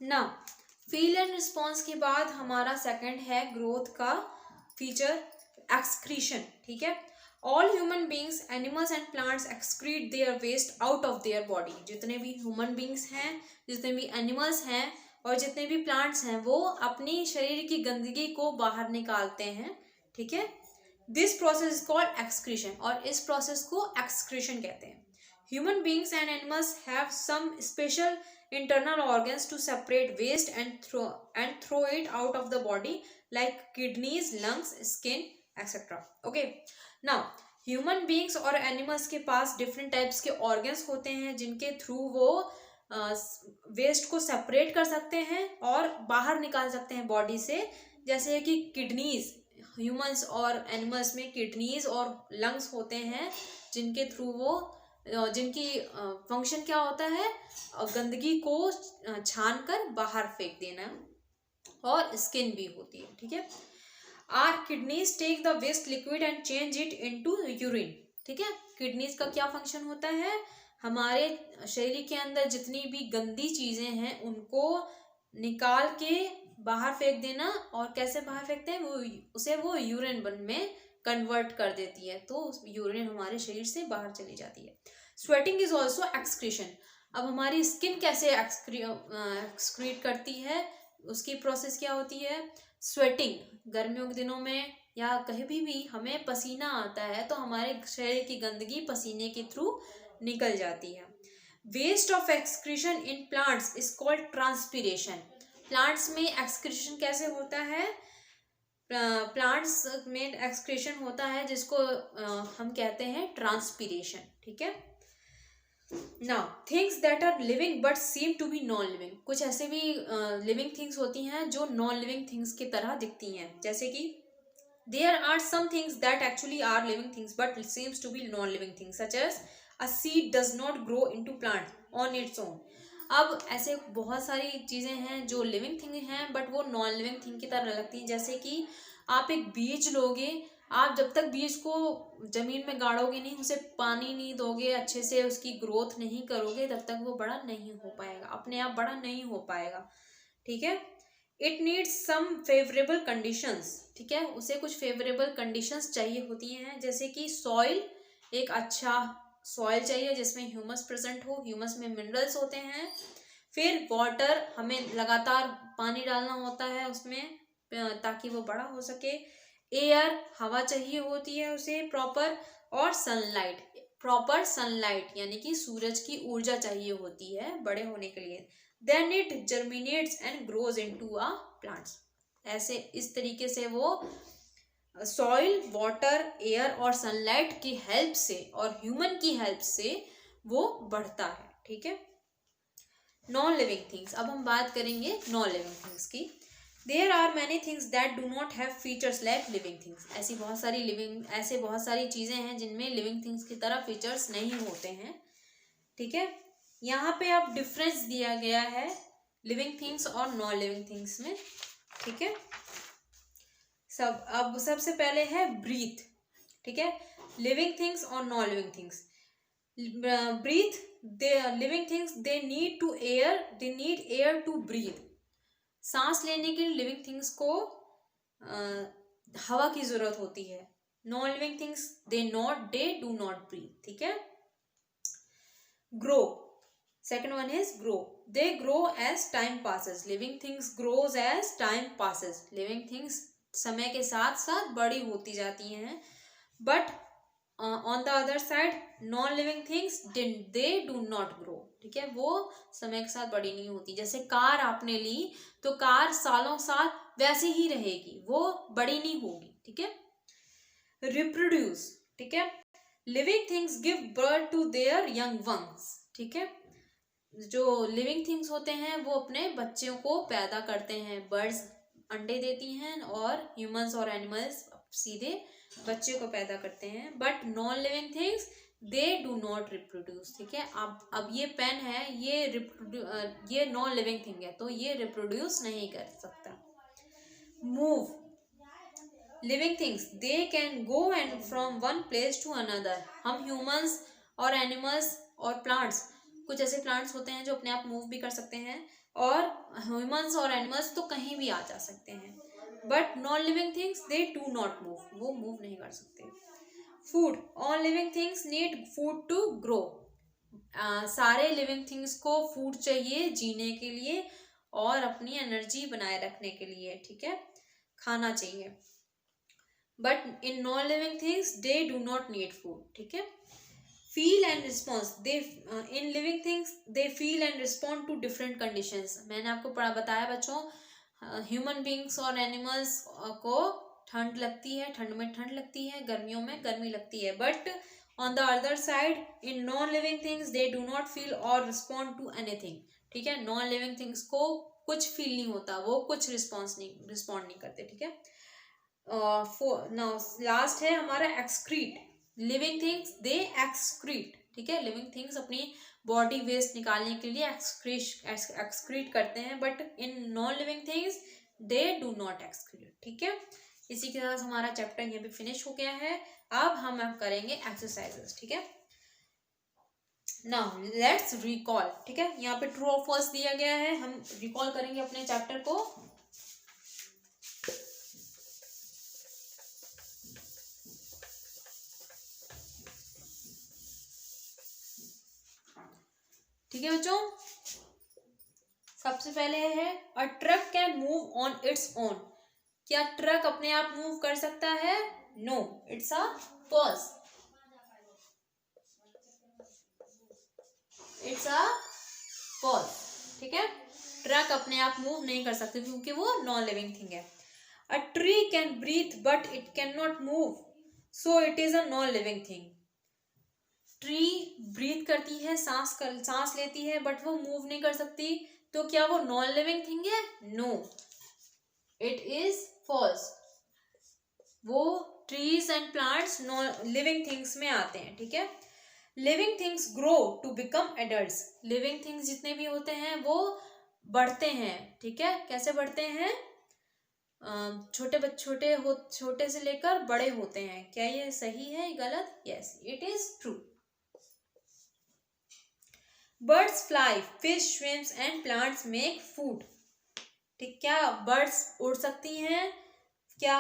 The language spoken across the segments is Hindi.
नाउ फील एंड रिस्पॉन्स के बाद हमारा सेकंड है ग्रोथ का फीचर एक्सक्रीशन, ठीक है। All human beings, animals and plants excrete their waste out of their body. जितने भी ह्यूमन बींग्स हैं, जितने भी एनिमल्स हैं और जितने भी प्लांट्स हैं, वो अपनी शरीर की गंदगी को बाहर निकालते हैं, ठीक है। This process is called excretion, और इस प्रोसेस को एक्सक्रीशन कहते हैं। Human beings and animals have some special internal organs to separate waste and throw it out of the body, like kidneys, lungs, skin, etc. Okay, now human beings और animals के पास different types के organs होते हैं जिनके थ्रू वो वेस्ट को सेपरेट कर सकते हैं और बाहर निकाल सकते हैं बॉडी से। जैसे कि किडनीज, ह्यूमंस और एनिमल्स में किडनीज और लंग्स होते हैं जिनके थ्रू वो जिनकी फंक्शन क्या होता है, गंदगी को छान कर बाहर फेंक देना, और स्किन भी होती है, ठीक है। Our kidneys take the waste liquid and change it into urine, ठीक है। किडनीज का क्या फंक्शन होता है, हमारे शरीर के अंदर जितनी भी गंदी चीजें हैं उनको निकाल के बाहर फेंक देना, और कैसे बाहर फेंकते हैं वो यूरिन में कन्वर्ट कर देती है, तो यूरिन हमारे शरीर से बाहर चली जाती है। Sweating is also excretion. अब हमारी स्किन कैसे एक्सक्रीट करती है, उसकी प्रोसेस क्या होती है। स्वेटिंग, गर्मियों के दिनों में या कहीं भी हमें पसीना आता है तो हमारे शरीर की गंदगी पसीने के थ्रू निकल जाती है। Waste of excretion in plants is called transpiration. Plants में एक्सक्रीशन कैसे होता है, प्लांट्स में एक्सक्रीशन होता है जिसको हम कहते हैं ट्रांसपीरेशन, ठीक है। Now things that are living but seem to be non living. कुछ ऐसे भी लिविंग थिंग्स होती हैं जो नॉन लिविंग थिंग्स की तरह दिखती हैं, जैसे कि there are some things that actually are living things but seems to be non living things, such as a seed does not grow into plant on its own. अब ऐसे बहुत सारी चीज़ें हैं जो लिविंग थिंग हैं बट वो नॉन लिविंग थिंग की तरह लगती हैं। जैसे कि आप एक बीज लोगे, आप जब तक बीज को जमीन में गाड़ोगे नहीं, उसे पानी नहीं दोगे, अच्छे से उसकी ग्रोथ नहीं करोगे, तब तक वो बड़ा नहीं हो पाएगा, अपने आप बड़ा नहीं हो पाएगा, ठीक है। It needs some favourable conditions, ठीक है, उसे कुछ फेवरेबल कंडीशंस चाहिए होती हैं, जैसे कि सॉइल, एक अच्छा सॉइल चाहिए जिसमें ह्यूमस प्रेजेंट हो, ह्यूमस में मिनरल्स होते हैं। फिर वाटर, हमें लगातार पानी डालना होता है उसमें ताकि वो बड़ा हो सके। एयर, हवा चाहिए होती है उसे प्रॉपर, और सनलाइट, प्रॉपर सनलाइट यानी कि सूरज की ऊर्जा चाहिए होती है बड़े होने के लिए। Then it germinates and grows into a plants. ऐसे इस तरीके से वो सॉइल, वाटर, एयर और सनलाइट की हेल्प से और ह्यूमन की हेल्प से वो बढ़ता है, ठीक है। नॉन लिविंग थिंग्स, अब हम बात करेंगे नॉन लिविंग थिंग्स की। There are many things that do not have features like living things. ऐसी बहुत सारी चीज़ें हैं जिनमें लिविंग थिंग्स की तरह फीचर्स नहीं होते हैं, ठीक है। यहाँ पे अब डिफरेंस दिया गया है लिविंग थिंग्स और नॉन लिविंग थिंग्स में, ठीक है। अब सबसे पहले है ब्रीथ, ठीक है, लिविंग थिंग्स और non living things. Breathe, living things they need air to breathe. सांस लेने के लिए लिविंग थिंग्स को हवा की जरूरत होती है। Non living things they do not breathe, ठीक है। Grow, second one is grow, they grow as time passes. Living things grows as time passes. Living things समय के साथ साथ बड़ी होती जाती हैं, but on the other side non living things they do not grow, ठीक है, वो समय के साथ बड़ी नहीं होती। जैसे कार आपने ली तो कार सालों साल वैसे ही रहेगी, वो बड़ी नहीं होगी, ठीक है। रिप्रोड्यूस, ठीक है, living things give birth to their young ones, ठीक है। जो लिविंग थिंग्स होते हैं वो अपने बच्चों को पैदा करते हैं। बर्ड्स अंडे देती हैं और ह्यूमंस और एनिमल्स सीधे बच्चे को पैदा करते हैं, but non living things they do not reproduce, ठीक है। अब ये पेन है, ये नॉन लिविंग थिंग है तो ये रिप्रोड्यूस नहीं कर सकता। Move, living things they can go and from one place to another. हम ह्यूमंस और एनिमल्स और प्लांट्स, कुछ ऐसे प्लांट्स होते हैं जो अपने आप मूव भी कर सकते हैं, और ह्यूमंस और एनिमल्स तो कहीं भी आ जा सकते हैं, but non living things they do not move, वो मूव नहीं कर सकते। Food, all living things need food to grow, सारे लिविंग थिंग्स को फूड चाहिए जीने के लिए और अपनी एनर्जी बनाए रखने के लिए, ठीक है, खाना चाहिए। But in non living things they do not need food, ठीक है। Feel and response, they in living things they feel and respond to different conditions. मैंने आपको बताया बच्चों, ह्यूमन बींग्स और एनिमल्स को ठंड लगती है, ठंड में ठंड लगती है, गर्मियों में गर्मी लगती है, but on the other side in non living things they do not feel और रिस्पॉन्ड टू एनीथिंग, ठीक है। नॉन लिविंग थिंग्स को कुछ फील नहीं होता, वो कुछ रिस्पॉन्ड नहीं करते, ठीक है। लास्ट है हमारा एक्सक्रीट, लिविंग थिंग्स दे एक्सक्रीट, ठीक है। लिविंग थिंग्स अपनी बॉडी वेस्ट निकालने के लिए एक्सक्रीट करते हैं, but in non living things they do not excrete, ठीक है। इसी के साथ हमारा चैप्टर यहाँ पे फिनिश हो गया है। अब हम करेंगे एक्सरसाइजेस, ठीक है। नाउ लेट्स रिकॉल, ठीक है। यहाँ पे ट्रू और फॉल्स दिया गया है, हम रिकॉल करेंगे अपने चैप्टर को। ठीक है बच्चों, सबसे पहले है a truck can move on its own, क्या ट्रक अपने आप मूव कर सकता है? No, it's a false, it's a false, ठीक है। ट्रक अपने आप मूव नहीं कर सकते क्योंकि वो नॉन लिविंग थिंग है। A tree can breathe but it can not move, so it is a non living thing. Tree breathe करती है, सांस लेती है, बट वो मूव नहीं कर सकती, तो क्या वो नॉन लिविंग थिंग है? No, it is false. वो trees and plants non living things में आते हैं, ठीक है। Living things grow to become adults, living things जितने भी होते हैं वो बढ़ते हैं, ठीक है। कैसे बढ़ते हैं? छोटे से लेकर बड़े होते हैं। क्या ये सही है गलत? Yes, it is true. Birds fly, fish swims and plants make food, ठीक, क्या बर्ड्स उड़ सकती हैं, क्या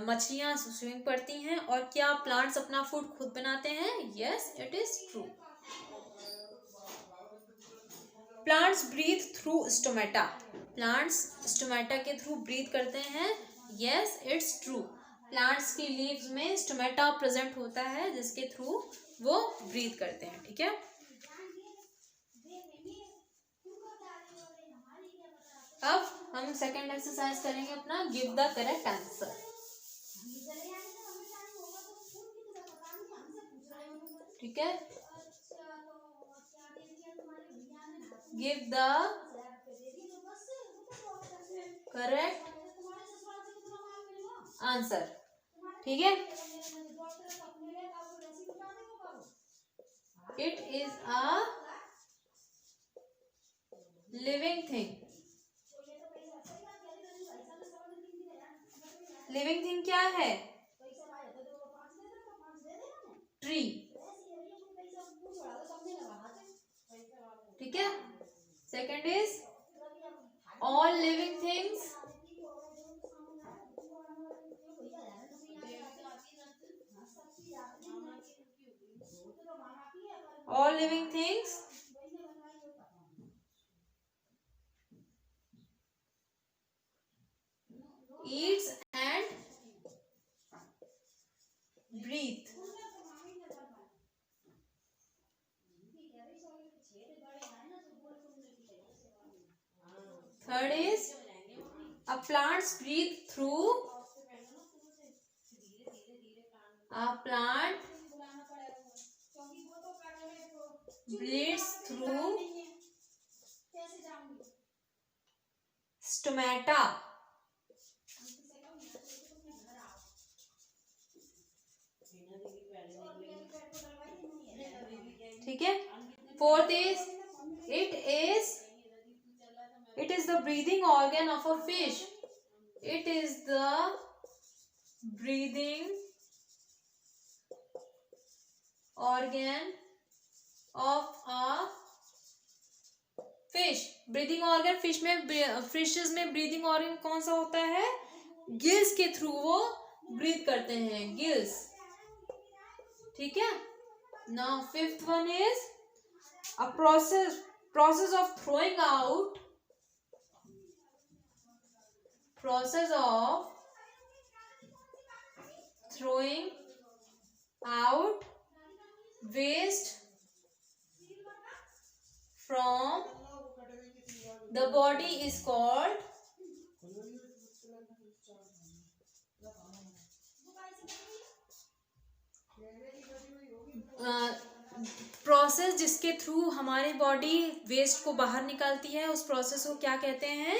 मछलियां स्विमिंग करती हैं, और क्या प्लांट्स अपना फूड खुद बनाते हैं? Yes, it is true. Plants breathe through stomata, plants stomata के थ्रू ब्रीथ करते हैं। Yes, it's true. प्लांट्स की लीव्स में स्टोमेटा प्रेजेंट होता है जिसके थ्रू वो ब्रीथ करते हैं, ठीक है। अब हम सेकंड एक्सरसाइज करेंगे अपना, गिव द करेक्ट आंसर, ठीक है। गिव द करेक्ट आंसर, ठीक है। It is a living thing, living thing क्या है? ट्री, ठीक है। Second is all living things, all living things eats and breathe, third is a plants breathe through, a plant breathes through stomata, ठीक है। Fourth is it is the breathing organ of a fish, it is the breathing organ of a fish, breathing organ, fishes में ब्रीदिंग ऑर्गन कौन सा होता है? गिल्स के थ्रू वो ब्रीथ करते हैं, गिल्स। ठीक है। Now fifth one is a process of throwing out waste from the body is called process जिसके थ्रू हमारी बॉडी वेस्ट को बाहर निकालती है, उस प्रोसेस को क्या कहते हैं?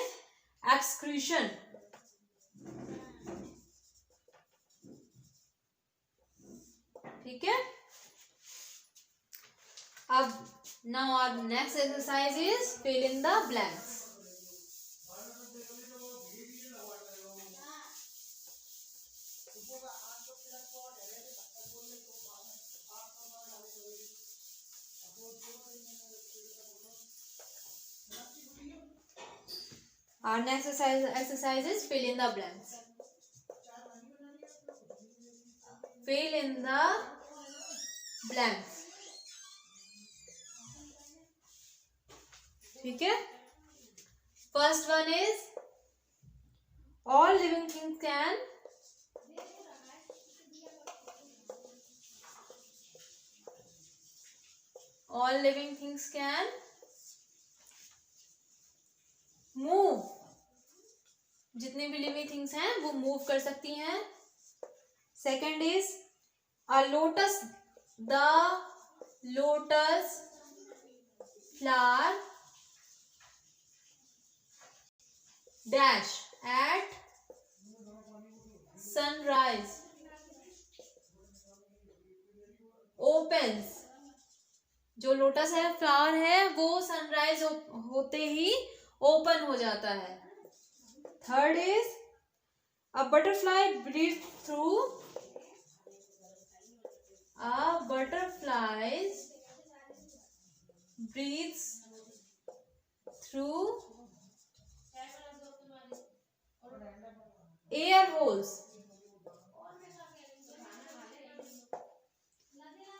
एक्सक्रीशन। ठीक है। अब now our next exercise is fill in the blanks. Our next exercise is fill in the blanks. Fill in the blanks. ठीक है। First one is all living things can move. जितने भी लिविंग थिंग्स हैं वो मूव कर सकती हैं। Second is a lotus, the lotus flower dash at sunrise opens. जो लोटस है, फ्लावर है, वो सनराइज होते ही ओपन हो जाता है। Third is a butterfly breathe through, a butterfly breathes through air holes.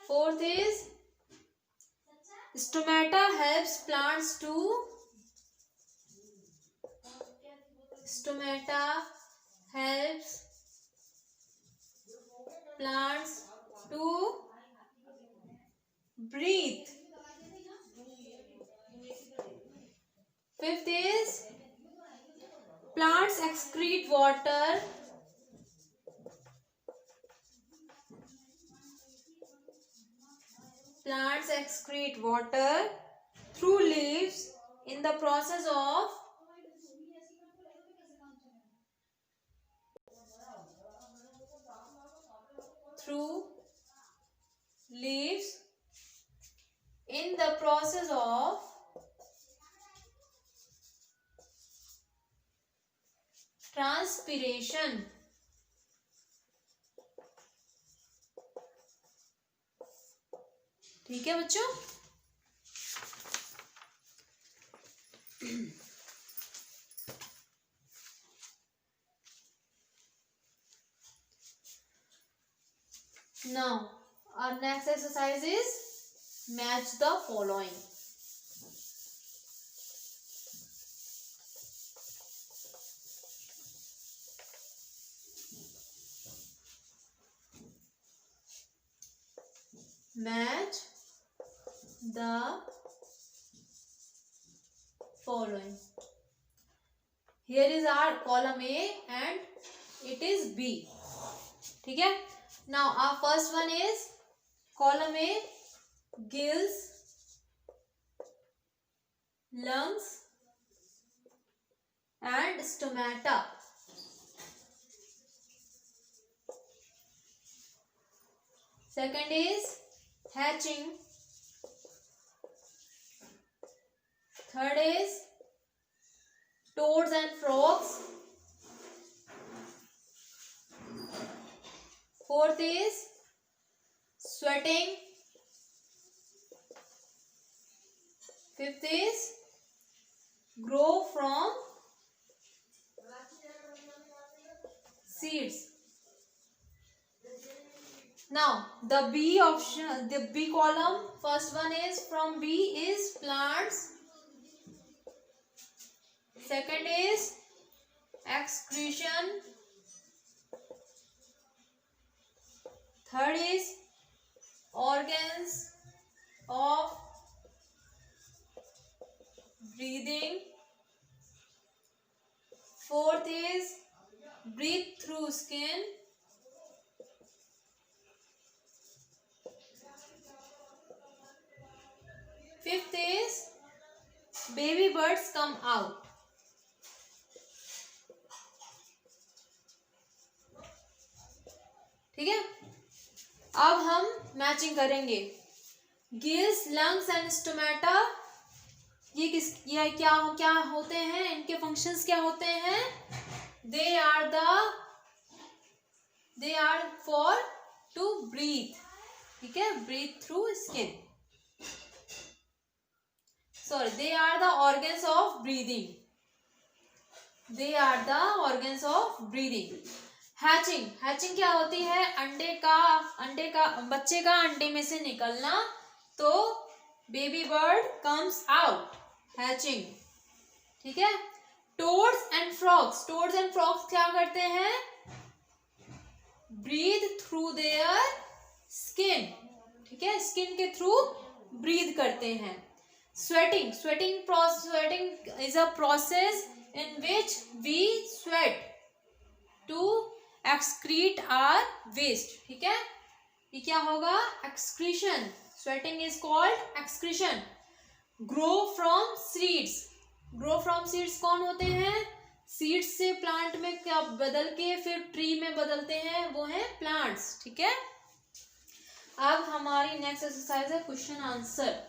Fourth is stomata helps plants to breathe. Fifth is plants excrete water through leaves in the process of transpiration. ठीक है बच्चों। Now our next exercise is match the following. Match the following. Here is our column A and it is B. ठीक है। Now our first one is column A, gills, lungs and stomata. Second is hatching. Third is toads and frogs. Fourth is sweating. Fifth is grow from seeds. Now the B option, the B column, first one is from B is plants, second is excretion, third is organs of breathing, fourth is breathe through skin, fifth is baby birds come out. ठीक है, अब हम मैचिंग करेंगे. गिल्स, लंग्स एंड स्टोमेटा, ये क्या होते हैं, इनके फंक्शंस क्या होते हैं? They are for to breathe. ठीक है, breathe through skin. Sorry, they are the organs of breathing. They are the organs of breathing. Hatching क्या होती है? बच्चे का अंडे में से निकलना. तो baby bird comes out, hatching. ठीक है. टोड्स एंड फ्रॉग्स क्या करते हैं? Breathe through their skin. ठीक है, स्किन के थ्रू ब्रीथ करते हैं. Sweating is a process in which we sweat to excrete our waste. ठीक है, ये क्या होगा? Excretion. Sweating is called excretion. Grow from seeds कौन होते हैं? सीड्स से प्लांट में क्या बदल के फिर ट्री में बदलते हैं, वो है प्लांट्स. ठीक है. अब हमारी नेक्स्ट एक्सरसाइज है क्वेश्चन आंसर.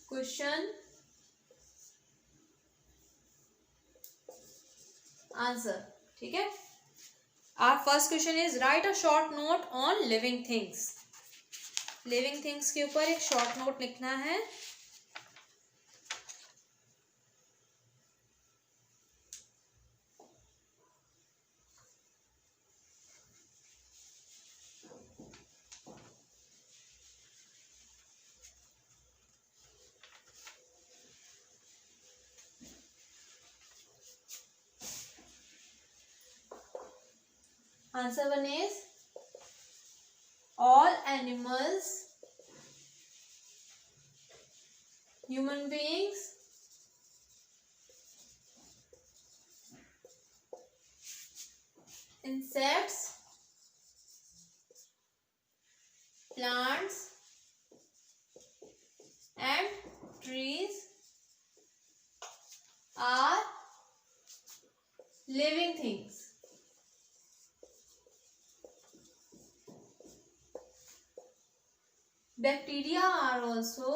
Question answer. ठीक है. Our first question is write a short note on living things. Living things के ऊपर एक शॉर्ट नोट लिखना है. Answer one is all animals, human beings, insects, plants and trees are living things. Bacteria are also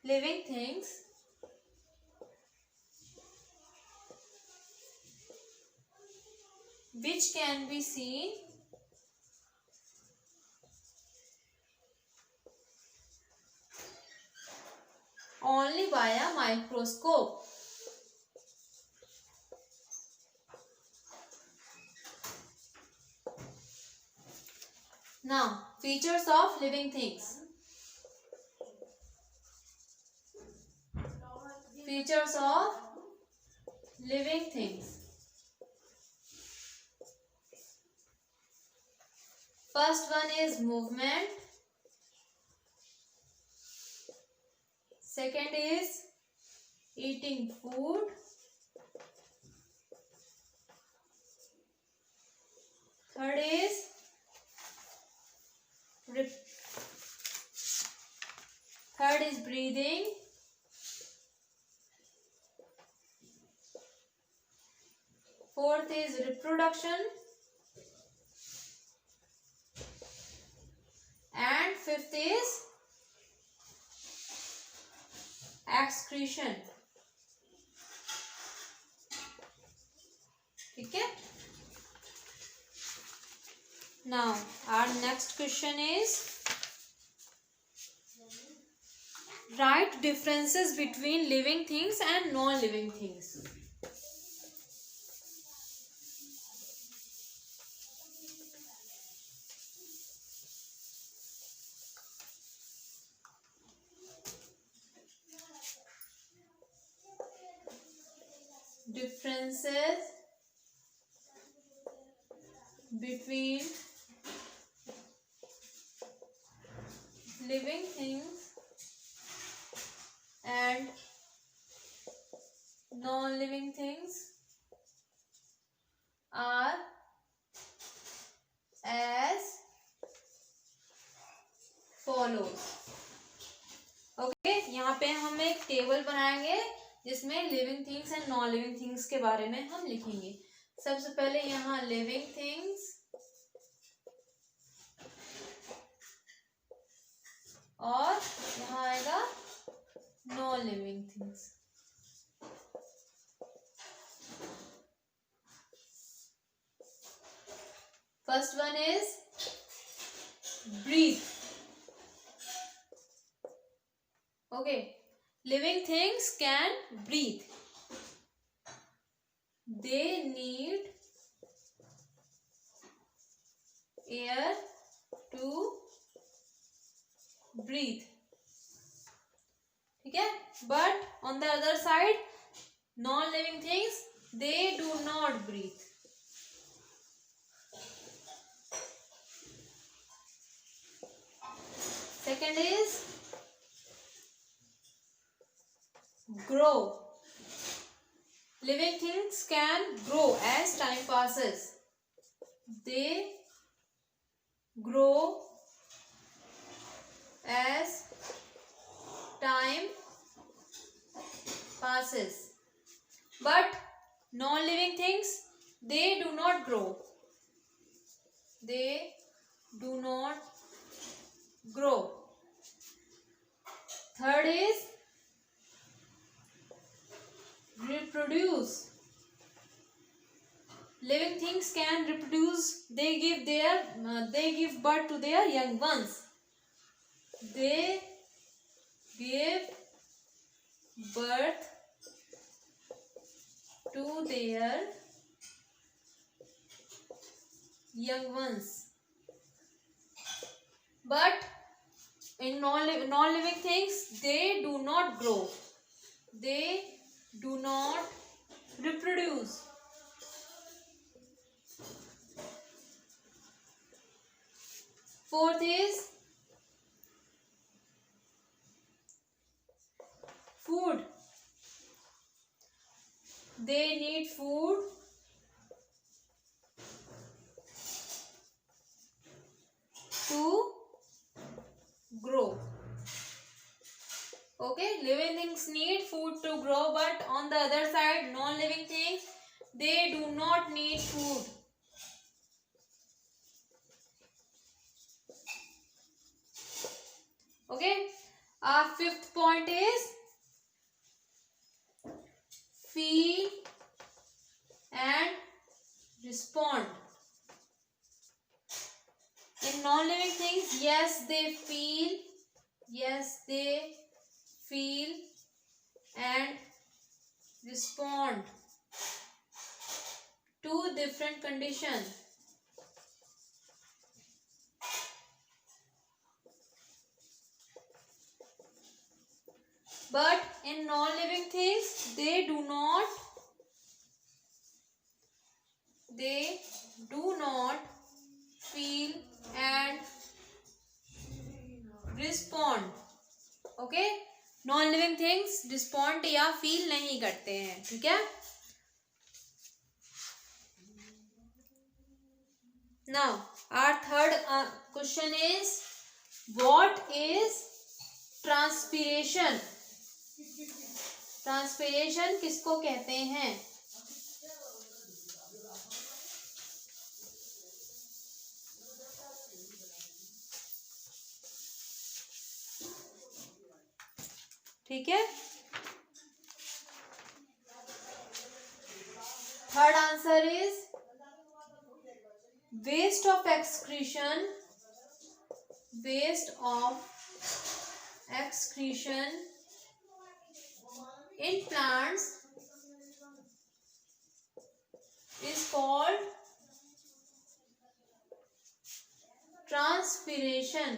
living things. Which can be seen only by a microscope. Now, features of living things. Features of living things. First one is movement. Second is eating food. Third is breathing. Fourth is reproduction. And fifth is excretion. ठीक है। Now our next question is write differences between living things and non-living things. Differences between living things and non-living things are as follows. Okay, यहाँ पे हम एक टेबल बनाएंगे जिसमें living things and non living things के बारे में हम लिखेंगे। सबसे पहले यहाँ लिविंग थिंग्स और यहाँ आएगा non living things. First one is breathe. Okay, living things can breathe. They need air to breathe. ठीक है, but on the other side, non-living things, they do not breathe. Second is grow. Living things can grow as time passes. They grow as time passes. But non-living things, they do not grow. They do not grow. Third is reproduce. Living things can reproduce. They give birth to their young ones. They give birth to their young ones. But in non-living things, they do not grow. They do not reproduce. Fourth is food. They need food to grow. Okay, living things need food to grow, but on the other side, non-living things, they do not need food. Okay, our fifth point is feel and respond. In non-living things, yes, they feel and respond to different conditions. But in non-living things, they do not feel and respond. Okay, non-living things respond या feel नहीं करते हैं. ठीक है. Now our third question is, what is transpiration? Transpiration किसको कहते हैं? ठीक है, third answer is waste of excretion, waste of excretion in plants is called transpiration.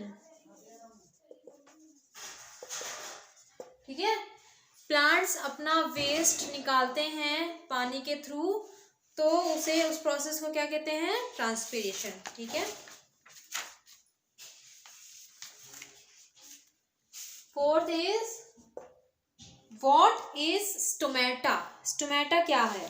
ठीक है, प्लांट्स अपना वेस्ट निकालते हैं पानी के थ्रू, तो उसे उस प्रोसेस को क्या कहते हैं? ट्रांसपीरेशन. ठीक है. Fourth is what is stomata. Stomata क्या है?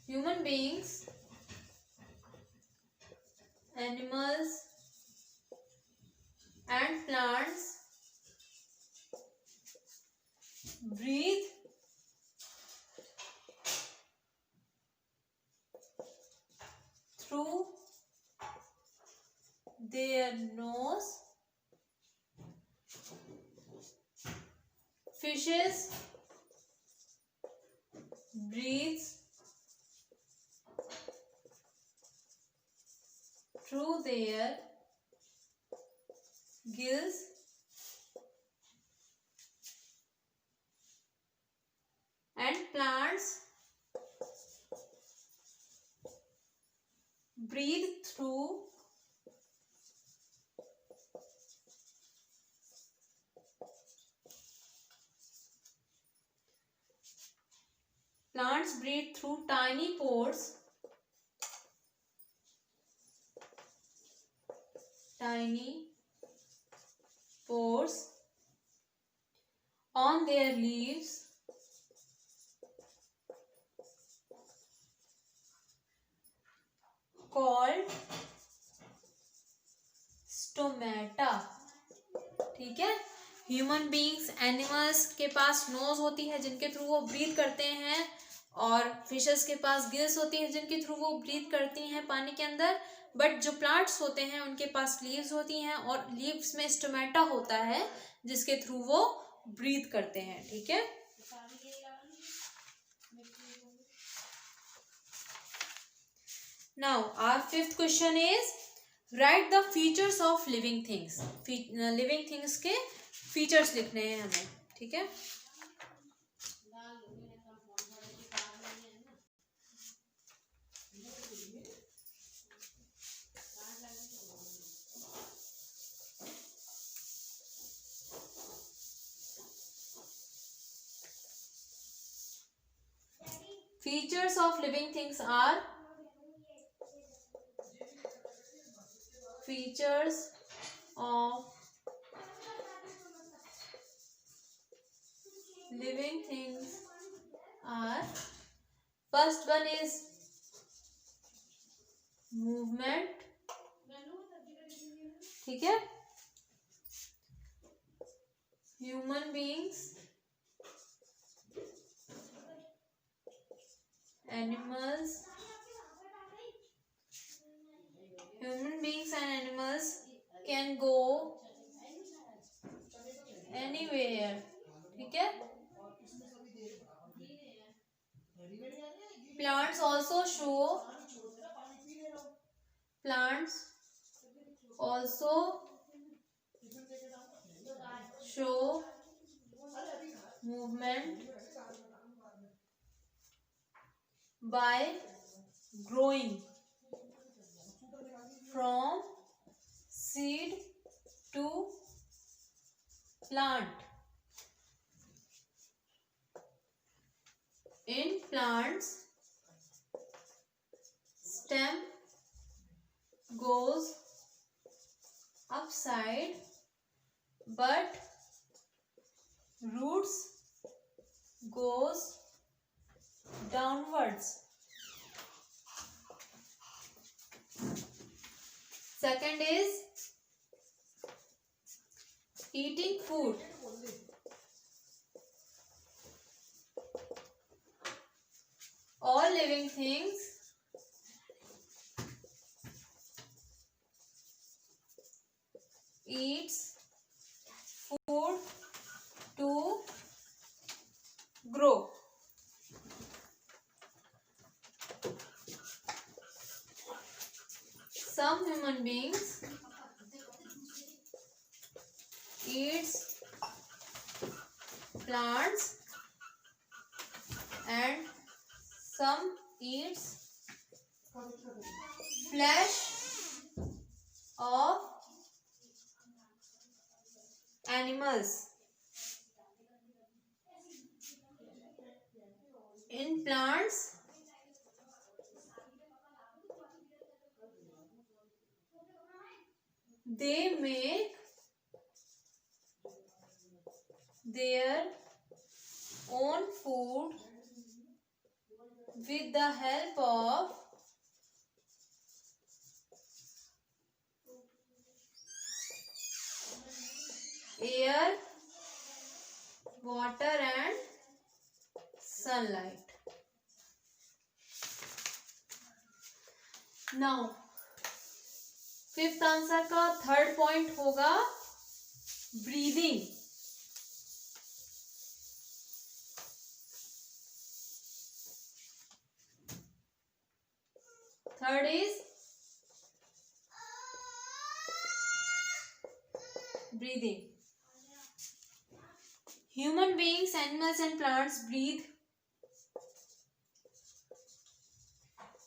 Human beings, animals and plants breathe through their nose. Fishes breathes through their gills. And plants breathe through tiny pores. On their leaves called stomata. ठीक है. ह्यूमन बींग्स, एनिमल्स के पास नोज होती है जिनके थ्रू वो ब्रीथ करते हैं, और फिशेस के पास गिल्स होती है जिनके थ्रू वो ब्रीथ करती हैं पानी के अंदर. बट जो प्लांट्स होते हैं उनके पास लीव्स होती हैं, और लीव्स में स्टोमेटा होता है जिसके थ्रू वो ब्रीथ करते हैं. ठीक है. Now our fifth question is write the features of living things. Living things के फीचर्स लिखने हैं हमें. ठीक है. Features of living things are features of living things are first one is movement. ठीक है. Human beings, animals, human beings and animals can go anywhere. ठीक है. Plants also show movement by growing from seed to plant. In plants, stem goes upside, but roots goes downwards. Second is eating food. living things eats food to grow. Some human beings eats plants and some eats flesh of animals. In plants, they make their own food with the help of air, water and sunlight. Now, fifth answer का थर्ड पॉइंट होगा breathing. Third is breathing. Human beings, animals and plants breathe.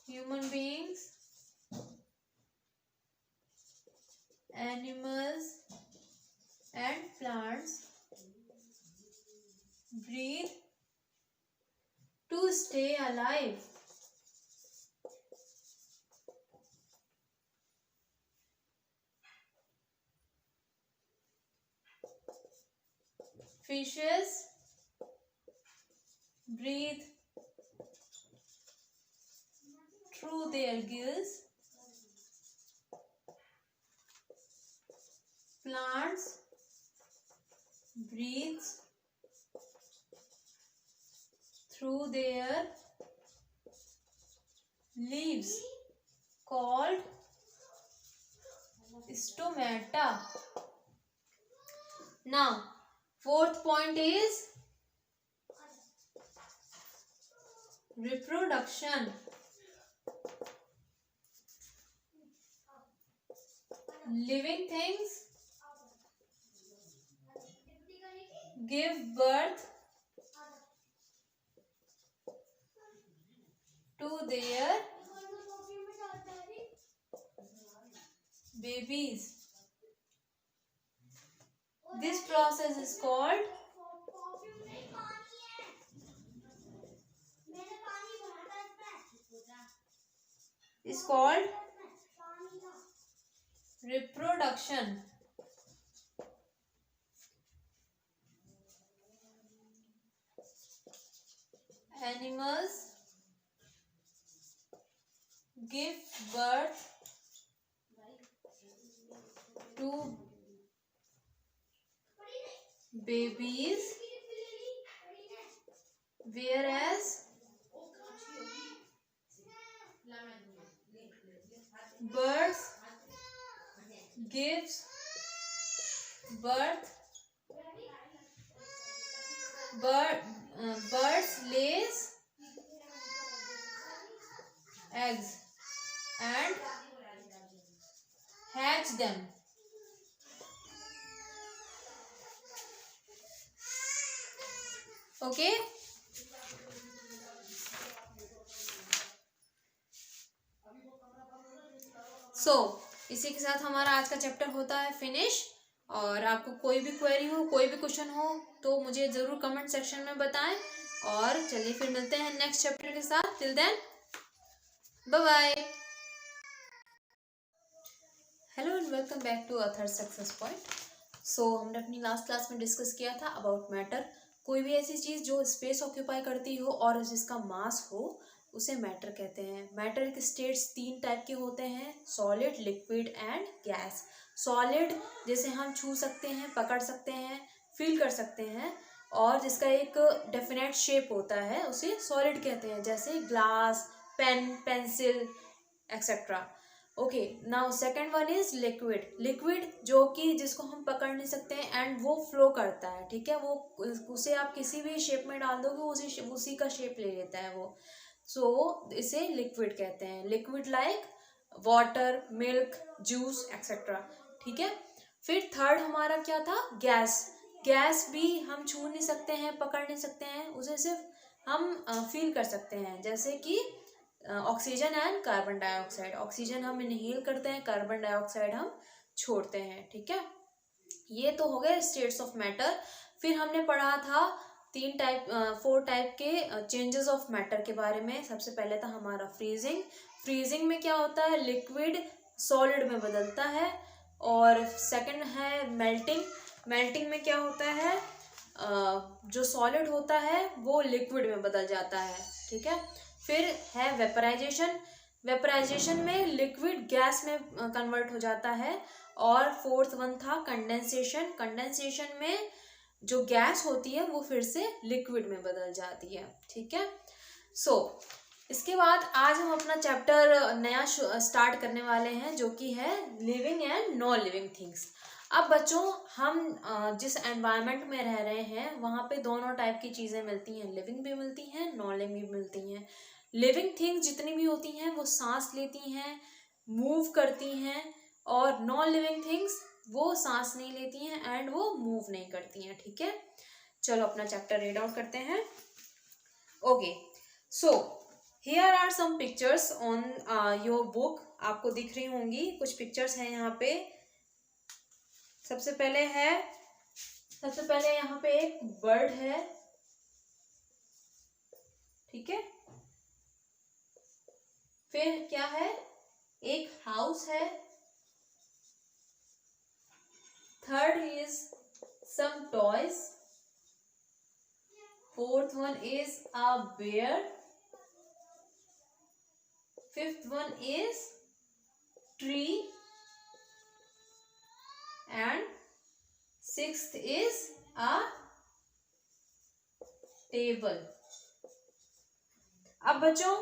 Human beings, animals and plants breathe to stay alive. Fishes breathe through their gills. Plants breathe through their leaves called stomata. Now, fourth point is reproduction. Living things give birth to their babies. This process is called reproduction. Animals give birth to babies, whereas birds gives birth birds lays eggs and hatch them. Okay. इसी के साथ हमारा आज का चैप्टर होता है फिनिश. और आपको कोई भी क्वेरी हो, कोई भी क्वेश्चन हो तो मुझे ज़रूर कमेंट सेक्शन में बताएं. और चलिए फिर मिलते हैं नेक्स्ट चैप्टर के साथ. Till then bye bye. Hello and welcome back to a third success point. हमने अपनी लास्ट क्लास में डिस्कस किया था अबाउट मैटर. कोई भी ऐसी चीज़ जो स्पेस ऑक्यूपाई करती हो और जिसका मास हो उसे मैटर कहते हैं. मैटर के स्टेट्स तीन टाइप के होते हैं, solid, liquid and gas. Solid जैसे हम छू सकते हैं, पकड़ सकते हैं, फील कर सकते हैं और जिसका एक डेफिनेट शेप होता है उसे सॉलिड कहते हैं. जैसे glass, pen, pencil etcetera. Okay, now second one is liquid. Liquid जो कि जिसको हम पकड़ नहीं सकते हैं एंड वो फ्लो करता है, ठीक है, वो उसे आप किसी भी शेप में डाल दोगे उसी का शेप ले लेता है वो, सो इसे लिक्विड कहते हैं। Liquid like water, milk, juice etcetera, ठीक है। फिर थर्ड हमारा क्या था, गैस। गैस भी हम छू नहीं सकते हैं, पकड़ नहीं सकते हैं, उसे सिर्फ हम फील कर सकते हैं, जैसे कि oxygen and carbon dioxide. Oxygen हम इनहेल करते हैं, कार्बन डाइऑक्साइड हम छोड़ते हैं, ठीक है। ये तो हो गए स्टेट्स ऑफ मैटर। फिर हमने पढ़ा था 4 टाइप के चेंजेस ऑफ मैटर के बारे में। सबसे पहले था हमारा फ्रीजिंग। फ्रीजिंग में क्या होता है, लिक्विड सॉलिड में बदलता है। और सेकंड है मेल्टिंग। मेल्टिंग में क्या होता है, जो सॉलिड होता है वो लिक्विड में बदल जाता है, ठीक है। फिर है वेपराइजेशन। वेपराइजेशन में लिक्विड गैस में कन्वर्ट हो जाता है। और फोर्थ वन था कंडेंसेशन। कंडेंसेशन में जो गैस होती है वो फिर से लिक्विड में बदल जाती है, ठीक है। सो इसके बाद आज हम अपना चैप्टर नया स्टार्ट करने वाले हैं, जो कि है living and non living things. अब बच्चों, हम जिस एनवायरनमेंट में रह रहे हैं वहाँ पे दोनों टाइप की चीज़ें मिलती हैं, लिविंग भी मिलती हैं, नॉन लिविंग भी मिलती हैं। लिविंग थिंग्स जितनी भी होती हैं वो सांस लेती हैं, मूव करती हैं, और नॉन लिविंग थिंग्स वो सांस नहीं लेती हैं एंड वो मूव नहीं करती हैं, ठीक है। चलो अपना चैप्टर रीड आउट करते हैं। Okay, so here are some pictures on your book. आपको दिख रही होंगी कुछ पिक्चर्स हैं यहाँ पे। सबसे पहले यहाँ पे एक बर्ड है, ठीक है। फिर क्या है, एक हाउस है। Third is some toys. Fourth one is a bear. Fifth one is tree and sixth is a table. अब बच्चों,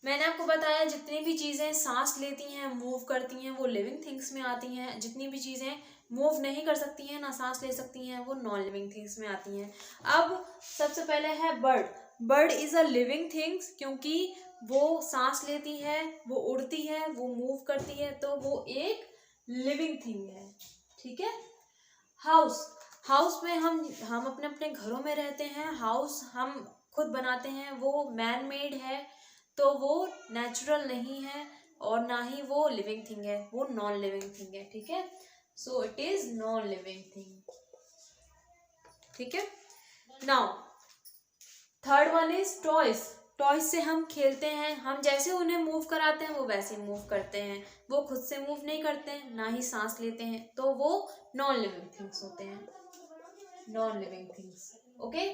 मैंने आपको बताया जितनी भी चीजें सांस लेती हैं, मूव करती हैं, वो लिविंग थिंग्स में आती हैं। जितनी भी चीजें मूव नहीं कर सकती हैं, ना सांस ले सकती हैं, वो नॉन लिविंग थिंग्स में आती हैं। अब सबसे पहले है bird. Bird is a living things, क्योंकि वो सांस लेती है, वो उड़ती है, वो मूव करती है, तो वो एक लिविंग थिंग है, ठीक है। हाउस में हम अपने अपने घरों में रहते हैं। हाउस हम खुद बनाते हैं, वो मैन मेड है, तो वो नेचुरल नहीं है और ना ही वो लिविंग थिंग है, वो नॉन लिविंग थिंग है, ठीक है। सो it is non living thing, ठीक है। Now third one is toys. Toys से हम खेलते हैं, हम जैसे उन्हें मूव कराते हैं वो वैसे मूव करते हैं, वो खुद से मूव नहीं करते हैं, ना ही सांस लेते हैं, तो वो नॉन लिविंग थिंग्स होते हैं, non living things. Okay,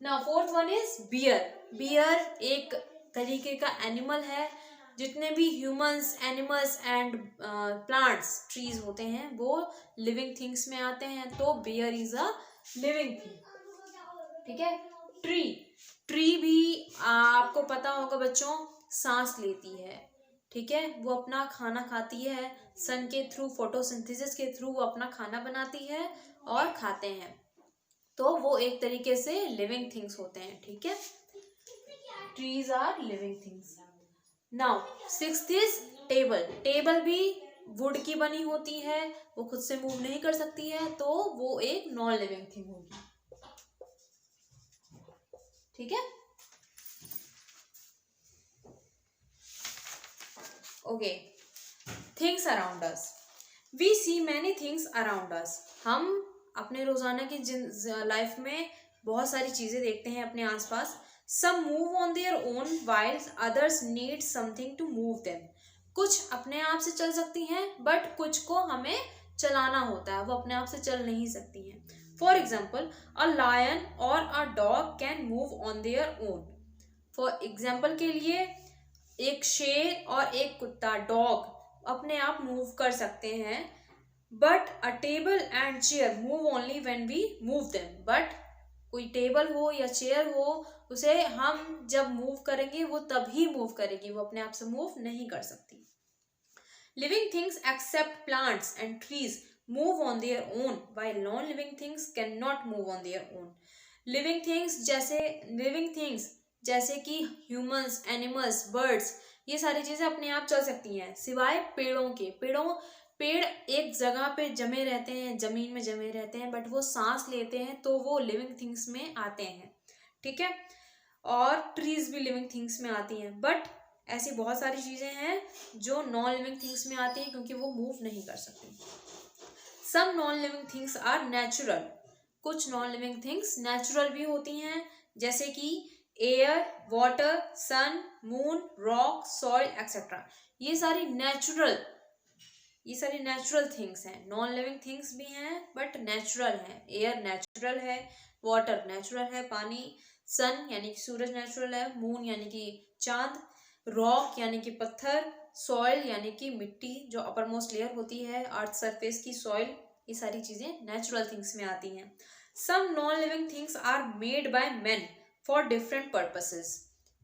now fourth one is bear. Bear एक तरीके का एनिमल है। जितने भी humans, animals and plants, trees होते हैं वो लिविंग थिंग्स में आते हैं, तो bear is a living thing, ठीक है। ट्री भी आपको पता होगा बच्चों, सांस लेती है, ठीक है। वो अपना खाना खाती है, सन के थ्रू, फोटोसिंथेसिस के थ्रू वो अपना खाना बनाती है और खाते हैं, तो वो एक तरीके से लिविंग थिंग्स होते हैं, ठीक है। Trees are living things. Now sixth is table. Table भी वुड की बनी होती है, वो खुद से मूव नहीं कर सकती है, तो वो एक नॉन लिविंग थिंग होगी, ठीक है। Okay, things around us. We see many things around us. हम अपने रोजाना की लाइफ में बहुत सारी चीजें देखते हैं अपने आसपास। Some move on their own while others need something to move them. कुछ अपने आप से चल सकती हैं, बट कुछ को हमें चलाना होता है, वो अपने आप से चल नहीं सकती हैं। फॉर एग्जाम्पल, अ लायन और a dog can move on their own. For example के लिए, एक शेर और एक कुत्ता, डॉग, अपने आप मूव कर सकते हैं, but a table and chair move only when we move them. But कोई टेबल हो या चेयर हो, उसे हम जब मूव करेंगे वो तभी मूव करेगी, वो अपने आप से मूव नहीं कर सकती। Living things except plants and trees move on their own while non living things can not move on their own. Living things जैसे कि ह्यूमंस, एनिमल्स, बर्ड्स, ये सारी चीजें अपने आप चल सकती हैं सिवाय पेड़ों के। पेड़ एक जगह पे जमे रहते हैं, जमीन में जमे रहते हैं, बट वो सांस लेते हैं तो वो लिविंग थिंग्स में आते हैं, ठीक है। और ट्रीज भी लिविंग थिंग्स में आती हैं, बट ऐसी बहुत सारी चीजें हैं जो नॉन लिविंग थिंग्स में आती हैं क्योंकि वो मूव नहीं कर सकती। Some non living things are natural, कुछ नॉन लिविंग थिंग्स नेचुरल भी होती हैं, जैसे कि air, water, sun, moon, rock, soil etcetera. ये सारी नेचुरल थिंग्स हैं। नॉन लिविंग थिंग्स भी हैं बट नेचुरल हैं। एयर नेचुरल है, वाटर नेचुरल है पानी, सन यानी कि सूरज नेचुरल है, मून यानी कि चांद, रॉक यानी कि पत्थर, सॉइल यानी कि मिट्टी जो अपर मोस्ट लेयर होती है अर्थ सरफेस की, सॉइल, ये सारी चीजें नेचुरल थिंग्स में आती हैं। Some non living things are made by men for different purposes,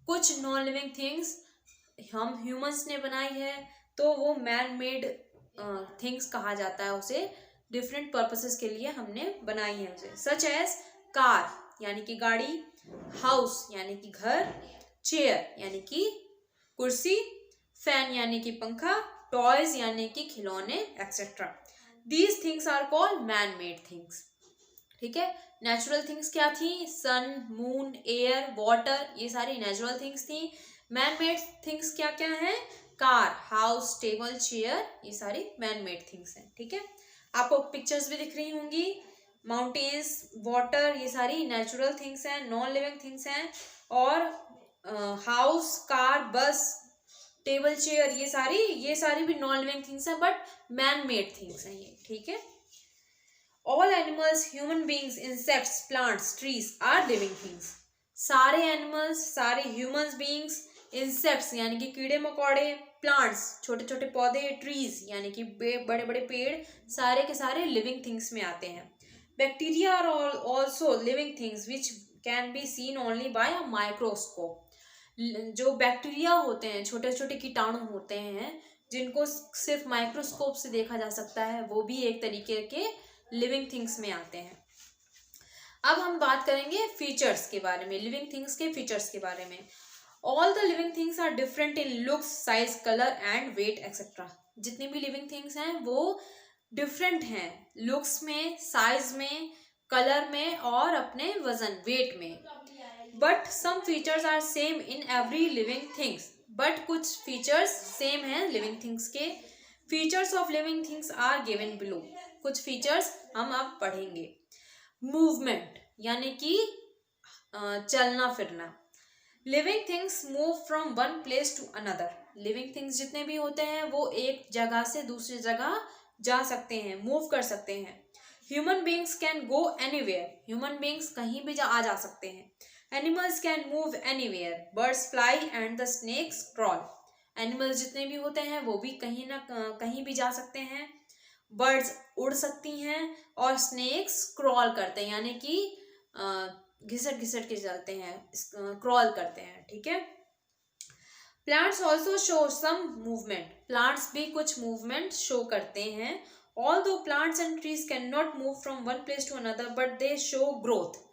कुछ नॉन लिविंग थिंग्स हम ह्यूमंस ने बनाई है तो वो मैन मेड थिंग्स कहा जाता है उसे, डिफरेंट पर्पसेस के लिए हमने बनाई है उसे। सच एज कार यानी कि गाड़ी, हाउस यानी कि घर, चेयर यानी कि कुर्सी, फैन यानी कि पंखा, टॉयज यानी कि खिलौने etcetera. These things are called man made things, ठीक है। नेचुरल थिंग्स क्या थी? सन, मून, एयर, वाटर, ये सारी नेचुरल थिंग्स थी। मैन मेड थिंग्स क्या क्या हैं? कार, हाउस, टेबल, चेयर, ये सारी मैन मेड थिंग्स हैं, ठीक है। आपको पिक्चर्स भी दिख रही होंगी, माउंटेन्स, वाटर, ये सारी नेचुरल थिंग्स हैं, नॉन लिविंग थिंग्स हैं। और house, car, bus, table, chair, ये सारी भी नॉन लिविंग थिंग्स हैं बट मैन मेड थिंग्स हैं ये, ठीक है। All animals, human beings, insects, plants, trees are living things. सारे एनिमल्स, सारे ह्यूमन बींग्स, इंसेक्ट्स यानी कि कीड़े मकोड़े, प्लांट्स छोटे छोटे पौधे, ट्रीज यानी कि बड़े बड़े पेड़, सारे के सारे लिविंग थिंग्स में आते हैं। Bacteria are also living things which can be seen only by a microscope. जो बैक्टीरिया होते हैं, छोटे छोटे कीटाणु होते हैं जिनको सिर्फ माइक्रोस्कोप से देखा जा सकता है, वो भी एक तरीके के लिविंग थिंग्स में आते हैं। अब हम बात करेंगे फीचर्स के बारे में, लिविंग थिंग्स के फीचर्स के बारे में। All the living things are different in looks, size, colour and weight etcetera. जितनी भी लिविंग थिंग्स हैं वो डिफरेंट हैं, लुक्स में, साइज में, कलर में और अपने वजन, वेट में। But some features are same in every living things, but कुछ फीचर्स सेम हैं लिविंग थिंग्स के। Features of living things are given below. कुछ फीचर्स हम अब पढ़ेंगे। मूवमेंट यानी कि चलना फिरना। Living things move from one place to another. Living things जितने भी होते हैं वो एक जगह से दूसरी जगह जा सकते हैं, मूव कर सकते हैं। Human beings can go anywhere. Human beings कहीं भी आ जा सकते हैं। Animals can move anywhere. Birds fly and the snakes crawl. Animals जितने भी होते हैं वो भी कहीं ना कहीं भी जा सकते हैं। बर्ड्स उड़ सकती हैं और स्नेक्स क्रॉल करते हैं यानी कि घिसट घिसट के चलते हैं, क्रॉल करते हैं, ठीक है। Plants also show some movement. Plants भी कुछ मूवमेंट शो करते हैं। Although plants and trees can not move from one place to another but they show growth.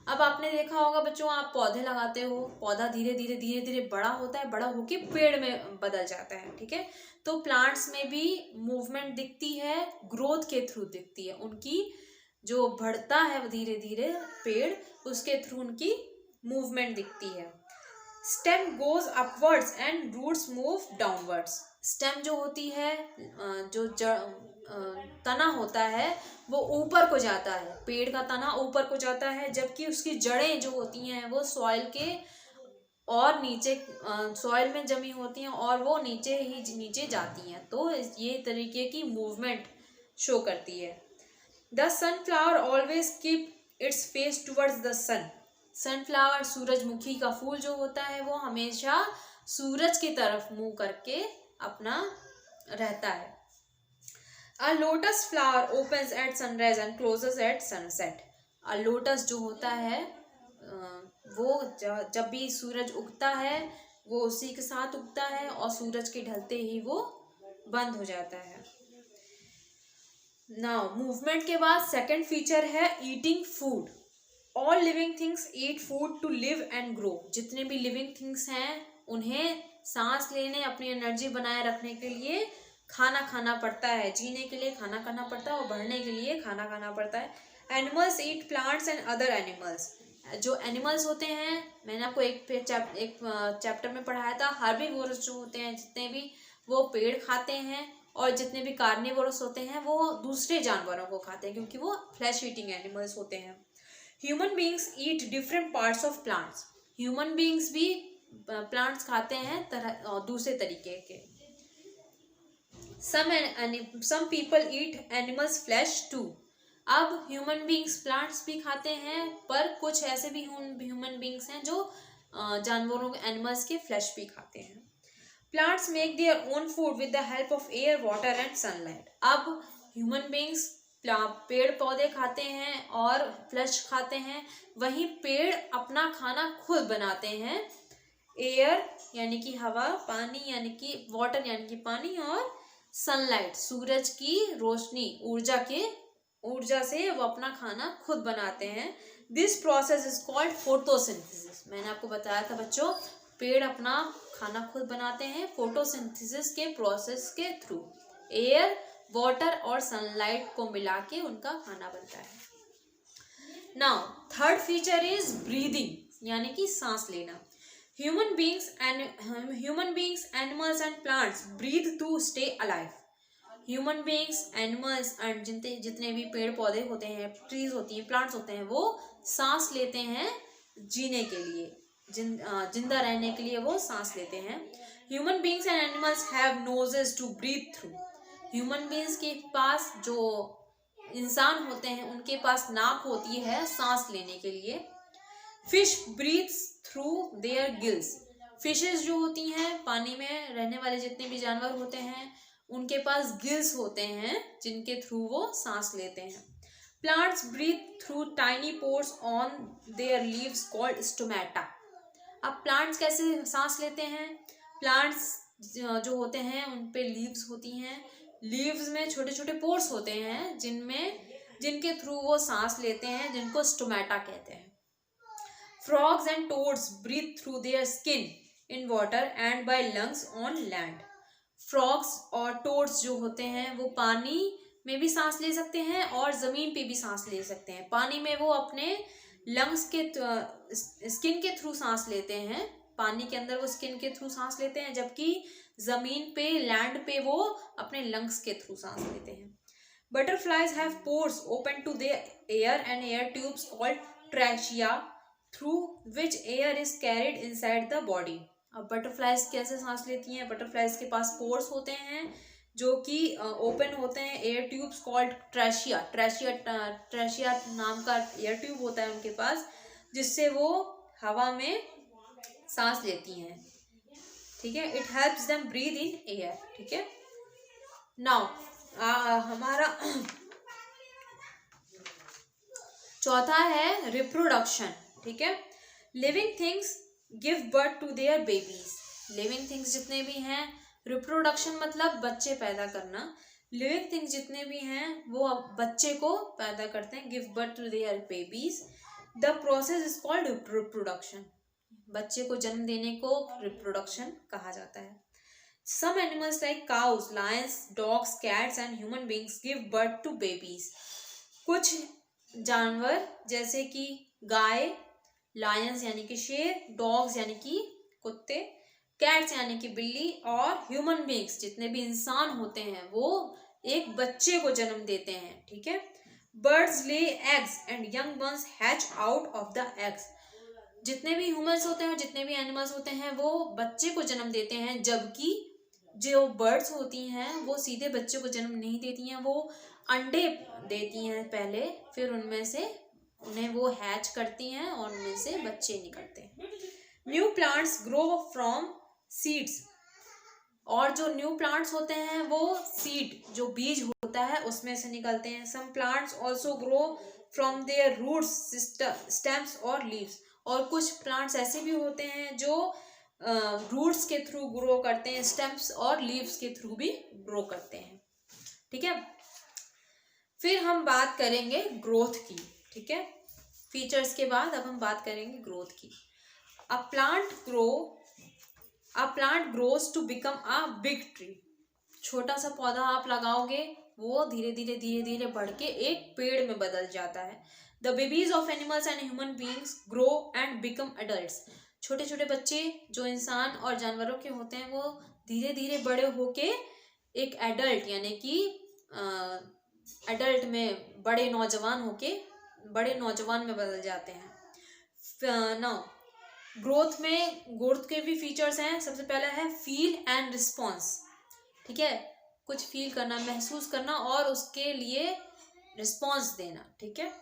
अब आपने देखा होगा बच्चों, आप पौधे लगाते हो, पौधा धीरे धीरे बड़ा होता है, बड़ा होके पेड़ में बदल जाता है, ठीक है। तो प्लांट्स में भी मूवमेंट दिखती है, ग्रोथ के थ्रू दिखती है। उनकी जो बढ़ता है धीरे धीरे पेड़, उसके थ्रू उनकी मूवमेंट दिखती है। Stem goes upwards and roots move downwards. Stem जो होती है, जो तना होता है वो ऊपर को जाता है, पेड़ का तना ऊपर को जाता है, जबकि उसकी जड़ें जो होती हैं वो सॉइल के और नीचे, सॉइल में जमी होती हैं और वो नीचे जाती हैं। तो ये तरीके की मूवमेंट शो करती है। The sunflower always keep its face towards the sun. Sunflower, सूरजमुखी का फूल जो होता है वो हमेशा सूरज की तरफ मुंह करके अपना रहता है। A lotus flower opens at sunrise and closes at sunset. Lotus जो होता है वो जब भी सूरज उगता है वो उसी के साथ उगता है और सूरज के ढलते ही वो बंद हो जाता है। नाउ मूवमेंट के बाद सेकंड फीचर है eating food. All living things eat food to live and grow. जितने भी लिविंग थिंग्स हैं उन्हें सांस लेने, अपनी एनर्जी बनाए रखने के लिए खाना खाना पड़ता है। जीने के लिए खाना खाना पड़ता है और बढ़ने के लिए खाना खाना पड़ता है। Animals eat plants and other animals. जो एनिमल्स होते हैं, मैंने आपको एक चैप्टर में पढ़ाया था, हर्बीवोरस जो होते हैं जितने भी, वो पेड़ खाते हैं, और जितने भी कार्निवोरस होते हैं वो दूसरे जानवरों को खाते हैं क्योंकि वो फ्लैश ईटिंग एनिमल्स होते हैं। Human beings eat different parts of plants. Human beings भी प्लांट्स खाते हैं तरह दूसरे तरीके के। Some people eat animals flesh too. अब ह्यूमन बींग्स प्लांट्स भी खाते हैं, पर कुछ ऐसे भी ह्यूमन बींग्स हैं जो जानवरों एनिमल्स के फ्लैश भी खाते हैं। Plants make their own food with the help of air, water and sunlight. अब ह्यूमन बींग्स पेड़ पौधे खाते हैं और फ्लैश खाते हैं, वहीं पेड़ अपना खाना खुद बनाते हैं। एयर यानी कि हवा, पानी यानी कि वाटर यानी कि पानी, और सनलाइट सूरज की रोशनी, ऊर्जा से वो अपना खाना खुद बनाते हैं। This process is called photosynthesis. मैंने आपको बताया था बच्चों, पेड़ अपना खाना खुद बनाते हैं फोटोसिंथेसिस के प्रोसेस के थ्रू। एयर, वाटर और सनलाइट को मिला के उनका खाना बनता है। Now third feature is breathing यानी कि सांस लेना। Human beings, animals and plants breathe to stay alive. Human beings, animals and जितने भी पेड़ पौधे होते हैं, ट्रीज होती हैं, प्लांट्स होते हैं, वो सांस लेते हैं जीने के लिए, जिंदा रहने के लिए वो सांस लेते हैं। Human beings and animals have noses to breathe through. Human beings के पास, जो इंसान होते हैं उनके पास नाक होती है सांस लेने के लिए। Fish breathes through their gills. Fishes जो होती हैं, पानी में रहने वाले जितने भी जानवर होते हैं, उनके पास गिल्स होते हैं जिनके थ्रू वो सांस लेते हैं। Plants breathe through tiny pores on their leaves called stomata. अब प्लांट्स कैसे सांस लेते हैं? प्लांट्स जो होते हैं उन पे लीव्स होती हैं, लीव्स में छोटे छोटे पोर्स होते हैं जिनके थ्रू वो सांस लेते हैं, जिनको स्टोमेटा कहते हैं। Frogs and toads breathe through their skin in water and by lungs on land. Frogs और टोड्स जो होते हैं वो पानी में भी सांस ले सकते हैं और जमीन पे भी सांस ले सकते हैं। पानी में वो अपने लंग्स के स्किन के थ्रू सांस लेते हैं, पानी के अंदर वो स्किन के थ्रू सांस लेते हैं, जबकि जमीन पे, लैंड पे वो अपने लंग्स के थ्रू सांस लेते हैं। Butterflies have pores open to the air and air tubes called trachea through which air is carried inside the body. अब बटरफ्लाइज कैसे सांस लेती हैं? बटरफ्लाइज के पास पोर्स होते हैं जो कि ओपन होते हैं, एयर ट्यूब्स कॉल्ड ट्रैचिया नाम का एयर ट्यूब होता है उनके पास, जिससे वो हवा में सांस लेती हैं। ठीक है, it helps them breathe in air. ठीक है, नाउ हमारा चौथा है रिप्रोडक्शन। ठीक है, living things give birth to their babies. Living things जितने भी हैं, रिप्रोडक्शन मतलब बच्चे पैदा करना, लिविंग थिंग्स जितने भी हैं वो बच्चे को पैदा करते हैं, give birth to their babies. The process is called reproduction. बच्चे को जन्म देने को रिप्रोडक्शन कहा जाता है। Some animals like cows, lions, dogs, cats and human beings give birth to babies. कुछ जानवर जैसे कि गाय, लायंस यानी कि शेर, डॉग्स यानी कि कुत्ते, कैट्स यानी कि बिल्ली, और ह्यूमन बींग्स जितने भी इंसान होते हैं वो एक बच्चे को जन्म देते हैं। ठीक है, birds lay eggs and young ones hatch out of the eggs. जितने भी ह्यूमंस होते हैं, जितने भी एनिमल्स होते हैं, वो बच्चे को जन्म देते हैं, जबकि जो बर्ड्स होती हैं वो सीधे बच्चे को जन्म नहीं देती हैं, वो अंडे देती हैं पहले, फिर उनमें से उन्हें वो हैच करती हैं और उनमें से बच्चे निकलते हैं। New plants grow from seeds. और जो न्यू प्लांट्स होते हैं वो सीड, जो बीज होता है, उसमें से निकलते हैं। Some plants also grow from their roots, stems और लीव्स। और कुछ प्लांट्स ऐसे भी होते हैं जो रूट्स के थ्रू ग्रो करते हैं, स्टेम्स और लीव्स के थ्रू भी ग्रो करते हैं। ठीक है, फिर हम बात करेंगे ग्रोथ की। ठीक है, फीचर्स के बाद अब हम बात करेंगे ग्रोथ की। A plant grows to become a big tree. छोटा सा पौधा आप लगाओगे, वो धीरे धीरे बढ़ के एक पेड़ में बदल जाता है। The babies of animals and human beings grow and become adults. छोटे छोटे बच्चे जो इंसान और जानवरों के होते हैं, वो धीरे धीरे बड़े होके एक एडल्ट यानी कि एडल्ट में बड़े नौजवान होके बड़े नौजवान में बदल जाते हैं। नाउ ग्रोथ के भी फीचर्स हैं। सबसे पहला है फील एंड रिस्पॉन्स। ठीक है, कुछ फील करना, महसूस करना और उसके लिए रिस्पॉन्स देना। ठीक है,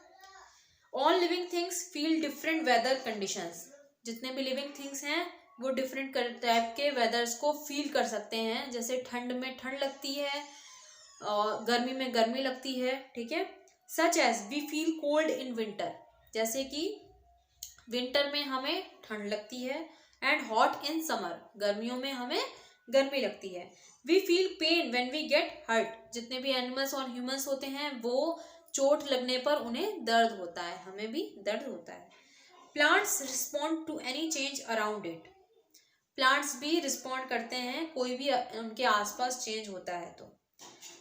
all living things feel different weather conditions. जितने भी लिविंग थिंग्स हैं वो डिफरेंट टाइप के वेदर्स को फील कर सकते हैं। जैसे ठंड में ठंड लगती है और गर्मी में गर्मी लगती है। ठीक है, such as we feel cold in winter. जैसे कि विंटर में हमें ठंड लगती है, एंड हॉट इन समर, गर्मियों में हमें गर्मी लगती है। We feel pain when we get hurt. जितने भी एनिमल्स और ह्यूमंस होते हैं वो चोट लगने पर उन्हें दर्द होता है, हमें भी दर्द होता है। Plants respond to any change around it. Plants भी रिस्पॉन्ड करते हैं कोई भी उनके आसपास चेंज होता है तो।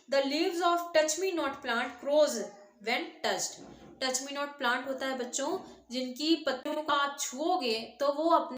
The leaves of touch me not plant close when touched. Touch me not plant होता है बच्चों, जिनकी पत्तियों का आप छुओगे तो वो अपने